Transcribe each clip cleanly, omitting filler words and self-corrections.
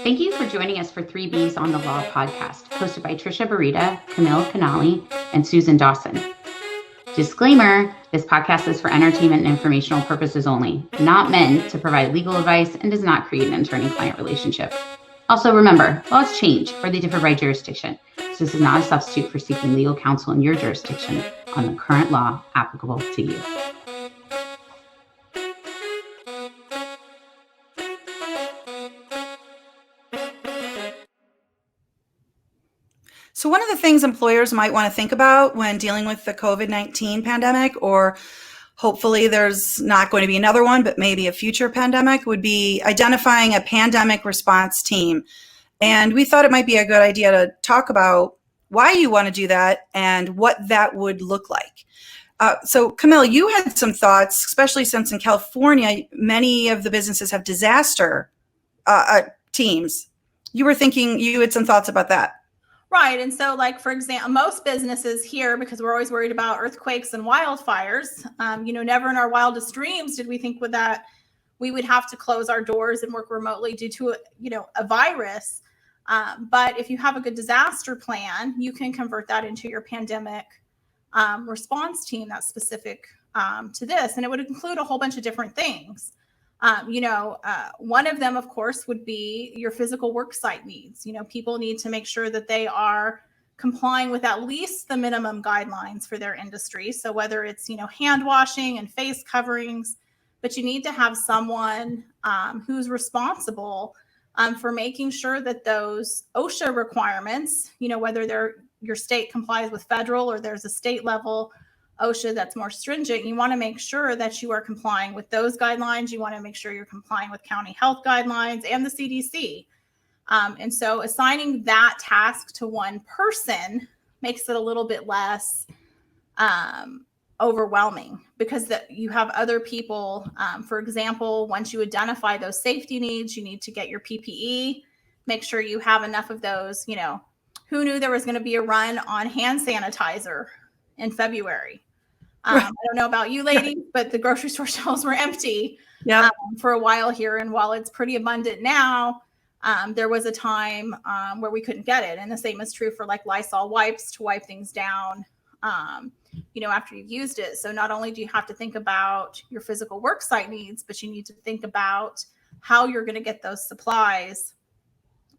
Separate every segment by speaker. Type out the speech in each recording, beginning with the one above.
Speaker 1: Thank you for joining us for 3Bs on the Law podcast, hosted by Trisha Barita, Camille Canali, and Susan Dawson. Disclaimer, this podcast is for entertainment and informational purposes only, not meant to provide legal advice, and does not create an attorney-client relationship. Also remember, laws change or they differ by jurisdiction, so this is not a substitute for seeking legal counsel in your jurisdiction on the current law applicable to you.
Speaker 2: So one of the things employers might want to think about when dealing with the COVID-19 pandemic, or hopefully there's not going to be another one, but maybe a future pandemic, would be identifying a pandemic response team. And we thought it might be a good idea to talk about why you want to do that and what that would look like. So Camille, you had some thoughts, especially since in California, many of the businesses have disaster teams. You had some thoughts about that.
Speaker 3: Right. And so, like, for example, most businesses here, because we're always worried about earthquakes and wildfires, never in our wildest dreams did we think that we would have to close our doors and work remotely due to, a virus. But if you have a good disaster plan, you can convert that into your pandemic response team that's specific to this. And it would include a whole bunch of different things. One of them, of course, would be your physical work site needs. People need to make sure that they are complying with at least the minimum guidelines for their industry. So whether it's, hand washing and face coverings, but you need to have someone who's responsible for making sure that those OSHA requirements, whether your state complies with federal or there's a state level OSHA that's more stringent, you want to make sure that you are complying with those guidelines. You want to make sure you're complying with county health guidelines and the CDC. And so assigning that task to one person makes it a little bit less overwhelming, because you have other people. For example, once you identify those safety needs, you need to get your PPE, make sure you have enough of those. Who knew there was going to be a run on hand sanitizer in February? I don't know about you ladies, but the grocery store shelves were empty for a while here. And while it's pretty abundant now, there was a time where we couldn't get it. And the same is true for like Lysol wipes to wipe things down, after you've used it. So not only do you have to think about your physical work site needs, but you need to think about how you're going to get those supplies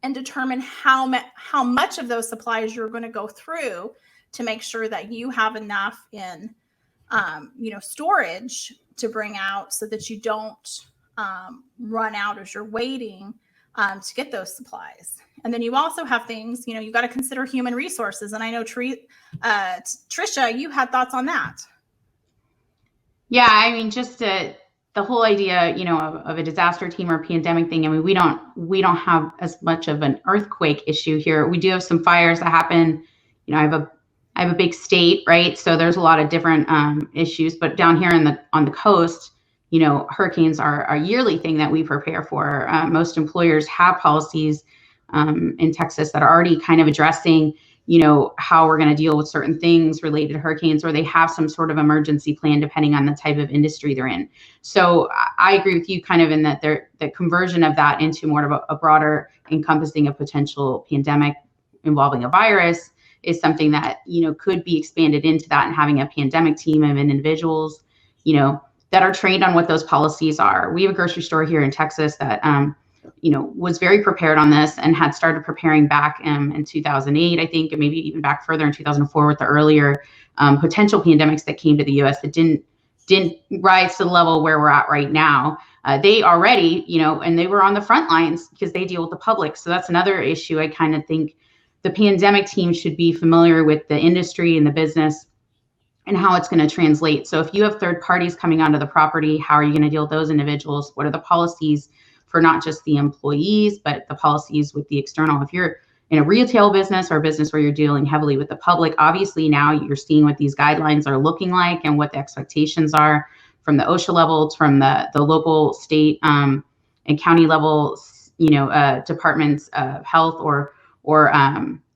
Speaker 3: and determine how much of those supplies you're going to go through to make sure that you have enough in storage to bring out, so that you don't run out as you're waiting to get those supplies. And then you also have things, you got to consider human resources. And I know Trisha, you had thoughts on that.
Speaker 1: Yeah, I mean, just the whole idea, of a disaster team or a pandemic thing. I mean, we don't have as much of an earthquake issue here. We do have some fires that happen. I have a big state, right? So there's a lot of different issues, but down here on the coast, hurricanes are a yearly thing that we prepare for. Most employers have policies in Texas that are already kind of addressing, how we're going to deal with certain things related to hurricanes, or they have some sort of emergency plan depending on the type of industry they're in. So I agree with you kind of in that the conversion of that into more of a broader encompassing a potential pandemic involving a virus is something that, could be expanded into that, and having a pandemic team of individuals, that are trained on what those policies are. We have a grocery store here in Texas that, was very prepared on this and had started preparing back in 2008, I think, and maybe even back further in 2004 with the earlier potential pandemics that came to the U.S. that didn't rise to the level where we're at right now. They already, and they were on the front lines because they deal with the public. So that's another issue. I kind of think the pandemic team should be familiar with the industry and the business and how it's going to translate. So if you have third parties coming onto the property, how are you going to deal with those individuals? What are the policies for not just the employees, but the policies with the external? If you're in a retail business or a business where you're dealing heavily with the public, obviously now you're seeing what these guidelines are looking like and what the expectations are from the OSHA levels, from the local, state, and county levels, departments of health or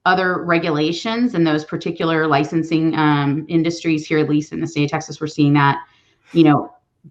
Speaker 1: other regulations in those particular licensing industries here, at least in the state of Texas. We're seeing that,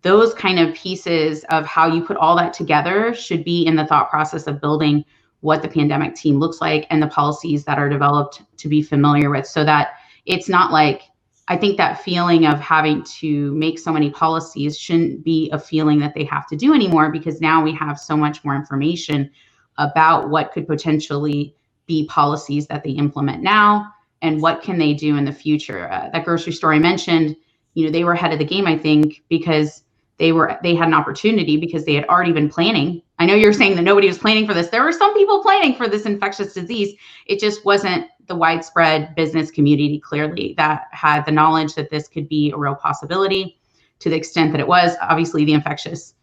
Speaker 1: those kind of pieces of how you put all that together should be in the thought process of building what the pandemic team looks like and the policies that are developed to be familiar with, so that it's not like, I think that feeling of having to make so many policies shouldn't be a feeling that they have to do anymore, because now we have so much more information about what could potentially be policies that they implement now and what can they do in the future. That grocery store I mentioned, they were ahead of the game, I think, because they had an opportunity because they had already been planning. I know you're saying that nobody was planning for this. There were some people planning for this infectious disease. It just wasn't the widespread business community, clearly, that had the knowledge that this could be a real possibility to the extent that it was. Obviously, the infectious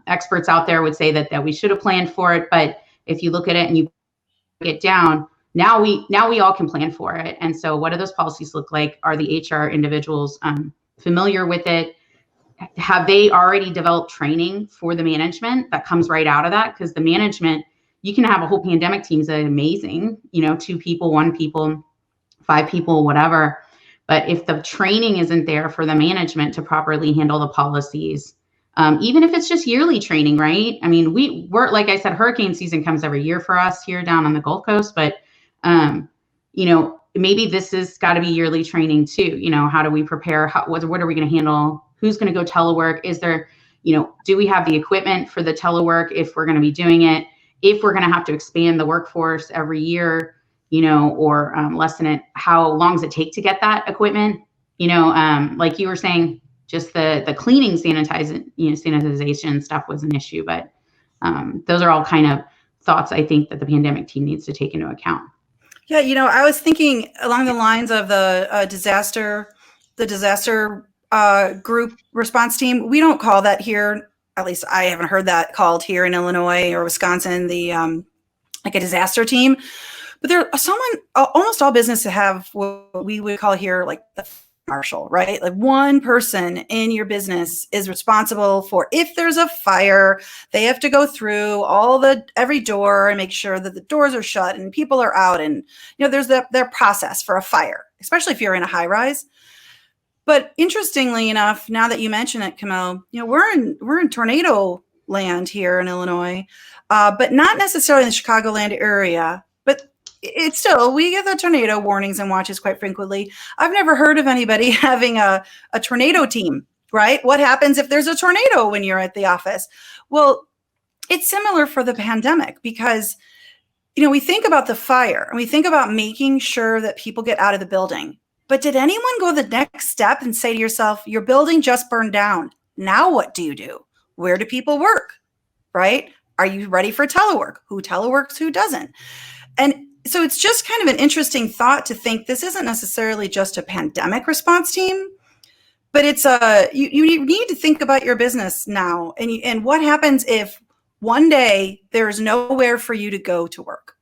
Speaker 1: experts out there would say that we should have planned for it. But if you look at it and you break it down, now we all can plan for it. And so what do those policies look like? Are the HR individuals familiar with it? Have they already developed training for the management that comes right out of that? Because the management, you can have a whole pandemic team that's amazing, 2 people, 1 people, 5 people, whatever. But if the training isn't there for the management to properly handle the policies, even if it's just yearly training, right? I mean, we're, like I said, hurricane season comes every year for us here down on the Gulf Coast, but maybe this has got to be yearly training too. How do we prepare? What are we going to handle? Who's going to go telework? Is there, do we have the equipment for the telework if we're going to be doing it? If we're going to have to expand the workforce every year, or lessen it, how long does it take to get that equipment? Like you were saying, just the cleaning, sanitization stuff was an issue, but those are all kind of thoughts I think that the pandemic team needs to take into account.
Speaker 2: Yeah, I was thinking along the lines of the disaster group response team. We don't call that here. At least I haven't heard that called here in Illinois or Wisconsin, like a disaster team. But almost all businesses have what we would call here like the marshal, right? Like one person in your business is responsible for, if there's a fire, they have to go through every door and make sure that the doors are shut and people are out. And, there's their process for a fire, especially if you're in a high rise. But interestingly enough, now that you mention it, Camille, we're in tornado land here in Illinois, but not necessarily in the Chicagoland area. But it's still, we get the tornado warnings and watches quite frequently. I've never heard of anybody having a tornado team, right? What happens if there's a tornado when you're at the office? Well, it's similar for the pandemic because, we think about the fire and we think about making sure that people get out of the building. But did anyone go the next step and say to yourself, your building just burned down? Now what do you do? Where do people work, right? Are you ready for telework? Who teleworks, who doesn't? And so it's just kind of an interesting thought to think this isn't necessarily just a pandemic response team, but it's you need to think about your business now. And what happens if one day there's nowhere for you to go to work?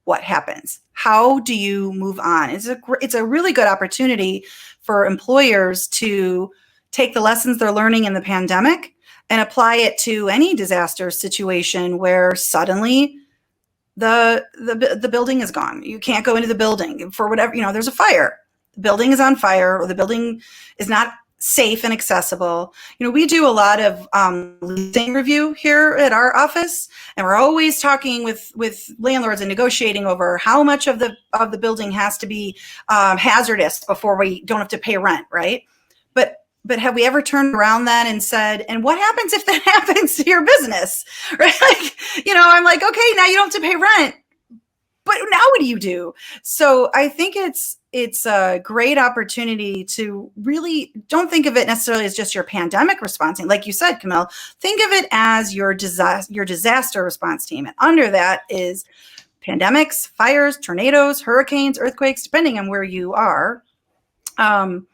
Speaker 2: What happens? How do you move on? It's a really good opportunity for employers to take the lessons they're learning in the pandemic and apply it to any disaster situation where suddenly the building is gone. You can't go into the building for whatever, there's a fire. The building is on fire, or the building is not safe and accessible. We do a lot of leasing review here at our office, and we're always talking with landlords and negotiating over how much of the building has to be hazardous before we don't have to pay rent, right? But have we ever turned around then and said, and what happens if that happens to your business, right? I'm like, okay, now you don't have to pay rent, but now what do you do? So I think it's a great opportunity to really don't think of it necessarily as just your pandemic response team. Like you said, Camille, think of it as your disaster response team. And under that is pandemics, fires, tornadoes, hurricanes, earthquakes, depending on where you are. And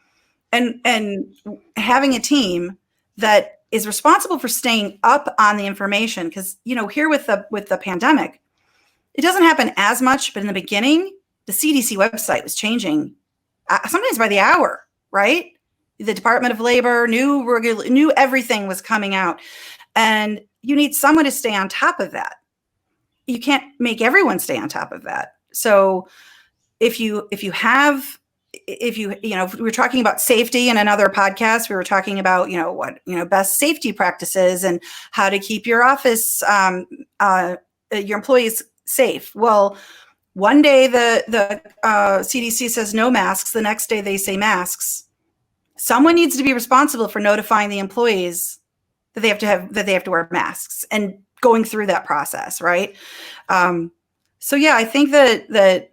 Speaker 2: having a team that is responsible for staying up on the information. Because, here with the pandemic, it doesn't happen as much, but in the beginning, the CDC website was changing sometimes by the hour, right? The Department of Labor knew everything was coming out, and you need someone to stay on top of that. You can't make everyone stay on top of that. So if we were talking about safety in another podcast, we were talking about, best safety practices and how to keep your office, your employees safe. Well, one day the CDC says no masks. The next day they say masks. Someone needs to be responsible for notifying the employees that they have to wear masks and going through that process, right? So yeah, I think that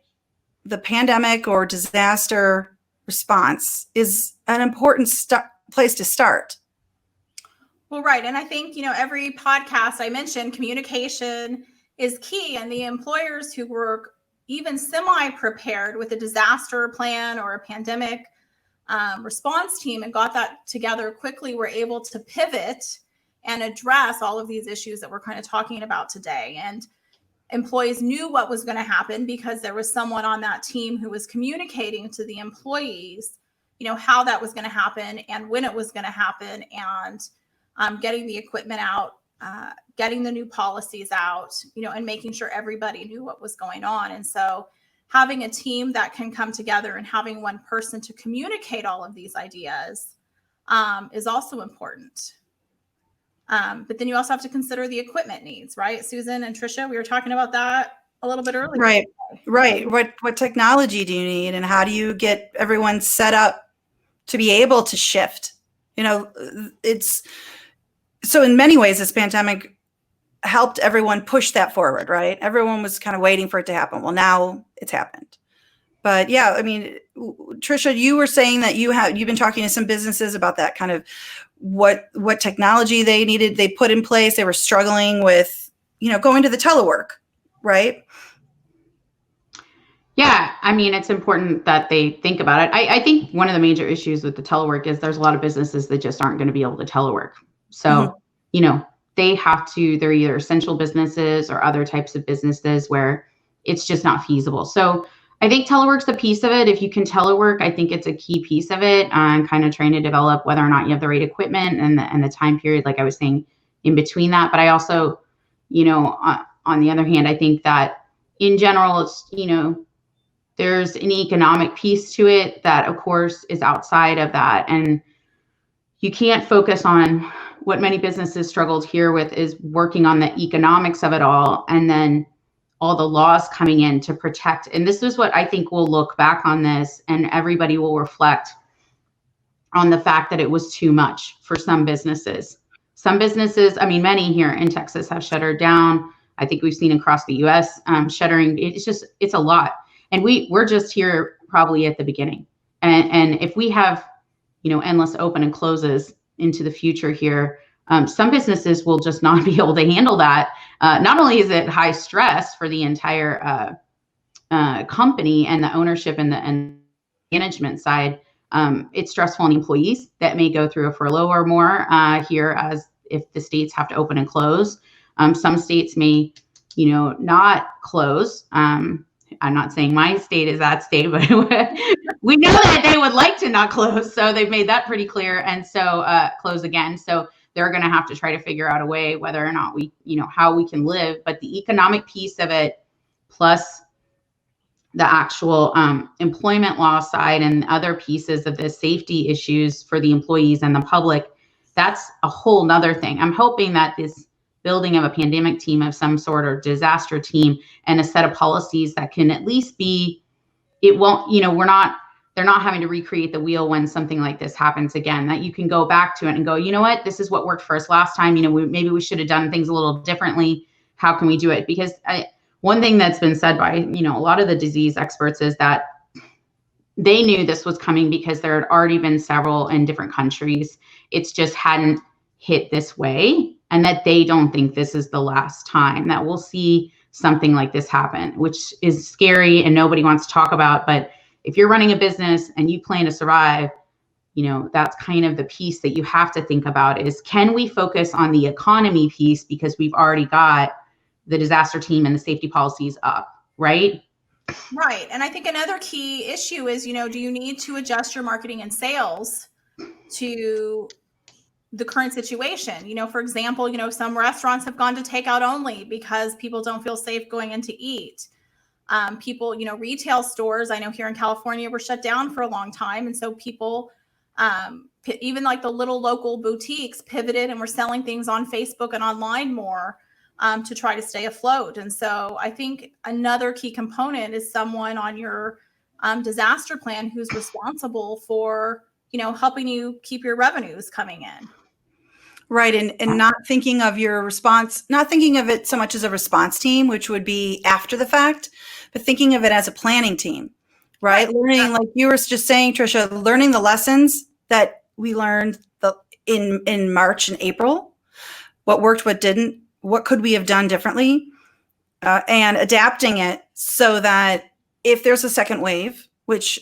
Speaker 2: the pandemic or disaster response is an important place to start.
Speaker 3: Well, right. And I think, every podcast I mentioned, communication is key. And the employers who were even semi-prepared with a disaster plan or a pandemic response team and got that together quickly were able to pivot and address all of these issues that we're kind of talking about today. And employees knew what was going to happen because there was someone on that team who was communicating to the employees, how that was going to happen and when it was going to happen, and getting the equipment out, getting the new policies out, and making sure everybody knew what was going on. And so having a team that can come together and having one person to communicate all of these ideas is also important. But then you also have to consider the equipment needs, right? Susan and Tricia, we were talking about that a little bit earlier.
Speaker 2: Right. What technology do you need, and how do you get everyone set up to be able to shift? It's so in many ways, this pandemic helped everyone push that forward, right? Everyone was kind of waiting for it to happen. Well, now it's happened. But yeah, I mean, Tricia, you were saying that you've been talking to some businesses about that kind of what technology they put in place. They were struggling with, going to the telework, right?
Speaker 1: Yeah, I mean, it's important that they think about it. I think one of the major issues with the telework is there's a lot of businesses that just aren't going to be able to telework. So, they're either essential businesses or other types of businesses where it's just not feasible. So I think telework's a piece of it. If you can telework, I think it's a key piece of it, and kind of trying to develop whether or not you have the right equipment and the time period, like I was saying, in between that. But I also, on the other hand, I think that in general, it's, there's an economic piece to it that, of course, is outside of that. And you can't focus on what many businesses struggled here with is working on the economics of it all, and then all the laws coming in to protect. And this is what I think we'll look back on this, and everybody will reflect on the fact that it was too much for some businesses. Some businesses, I mean, many here in Texas have shuttered down. I think we've seen across the US shuttering. It's a lot. And we're just here probably at the beginning. And if we have, endless open and closes into the future here, some businesses will just not be able to handle that. Not only is it high stress for the entire company and the ownership and the management side, it's stressful on the employees that may go through a furlough or more here, as if the states have to open and close. Some states may, not close. I'm not saying my state is that state, but we know that they would like to not close. So they've made that pretty clear. And so close again. So they're going to have to try to figure out a way whether or not we, how we can live. But the economic piece of it, plus the actual employment law side and other pieces of the safety issues for the employees and the public, that's a whole nother thing. I'm hoping that this building of a pandemic team of some sort, or disaster team, and a set of policies that can at least be, it won't, they're not having to recreate the wheel when something like this happens again, that you can go back to it and go, you know what, this is what worked for us last time. Maybe we should have done things a little differently. How can we do it? Because one thing that's been said by, a lot of the disease experts is that they knew this was coming because there had already been several in different countries. It's just hadn't hit this way, and that they don't think this is the last time that we'll see something like this happen, which is scary and nobody wants to talk about. But if you're running a business and you plan to survive, that's kind of the piece that you have to think about is, can we focus on the economy piece because we've already got the disaster team and the safety policies up, right?
Speaker 3: Right. And I think another key issue is, do you need to adjust your marketing and sales to the current situation? For example, some restaurants have gone to takeout only because people don't feel safe going in to eat. People, retail stores, I know here in California were shut down for a long time. And so people, even like the little local boutiques, pivoted and were selling things on Facebook and online more to try to stay afloat. And so I think another key component is someone on your disaster plan who's responsible for, helping you keep your revenues coming in.
Speaker 2: Right. And not thinking of your response, not thinking of it so much as a response team, which would be after the fact, but thinking of it as a planning team, right? Learning, like you were just saying, Tricia, learning the lessons that we learned in March and April, what worked, what didn't, what could we have done differently, and adapting it so that if there's a second wave, which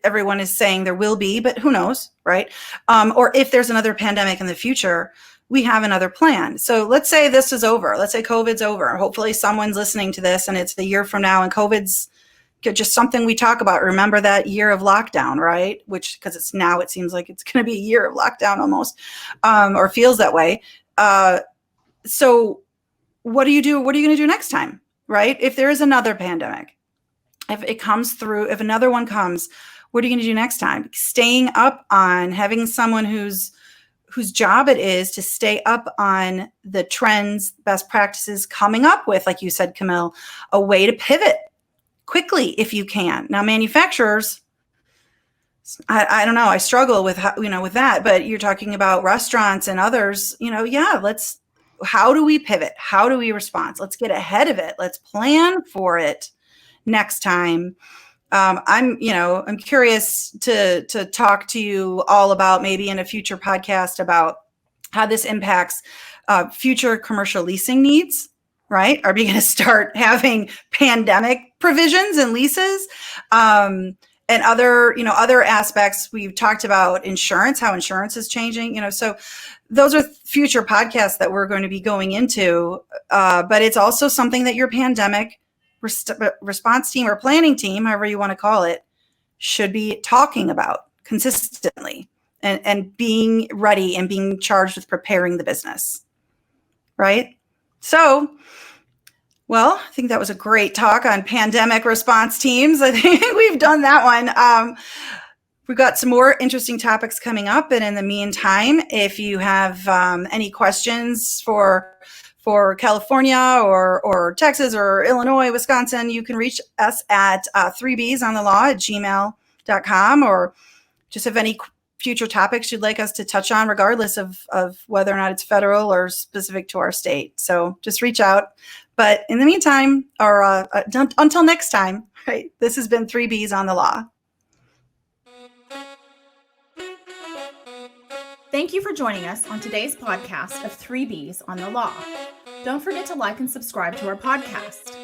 Speaker 2: everyone is saying there will be, but who knows, right? Or if there's another pandemic in the future, we have another plan. So let's say this is over. Let's say COVID's over. Hopefully someone's listening to this and it's the year from now and COVID's just something we talk about. Remember that year of lockdown, right? Which, because it seems like it's going to be a year of lockdown almost, or feels that way. So what do you do? What are you going to do next time, right? If there is another pandemic, if it comes through, if another one comes, what are you going to do next time? Staying up on having someone whose job it is to stay up on the trends, best practices, coming up with, like you said, Camille, a way to pivot quickly if you can. Now, manufacturers, I don't know, I struggle with with that, but you're talking about restaurants and others, how do we pivot? How do we respond? Let's get ahead of it. Let's plan for it next time. I'm curious to talk to you all about, maybe in a future podcast, about how this impacts future commercial leasing needs, right? Are we going to start having pandemic provisions and leases? And other aspects. We've talked about insurance, how insurance is changing, so those are future podcasts that we're going to be going into. But it's also something that your pandemic response team or planning team, however you want to call it, should be talking about consistently and being ready and being charged with preparing the business. Right? So, well, I think that was a great talk on pandemic response teams. I think we've done that one. We've got some more interesting topics coming up. And in the meantime, if you have any questions for California or Texas or Illinois, Wisconsin, you can reach us at 3bsonthelaw@gmail.com, or just have any future topics you'd like us to touch on, regardless of whether or not it's federal or specific to our state. So just reach out. But in the meantime, or until next time, right, this has been 3Bs on the Law.
Speaker 3: Thank you for joining us on today's podcast of 3Bs on the Law. Don't forget to like and subscribe to our podcast.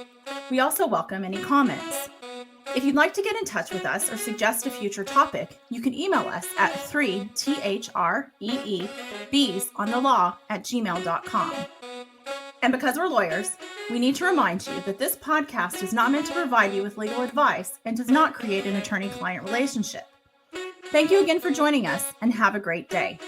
Speaker 3: We also welcome any comments. If you'd like to get in touch with us or suggest a future topic, you can email us at 3THREEBsonthelaw@gmail.com. And because we're lawyers, we need to remind you that this podcast is not meant to provide you with legal advice and does not create an attorney-client relationship. Thank you again for joining us, and have a great day.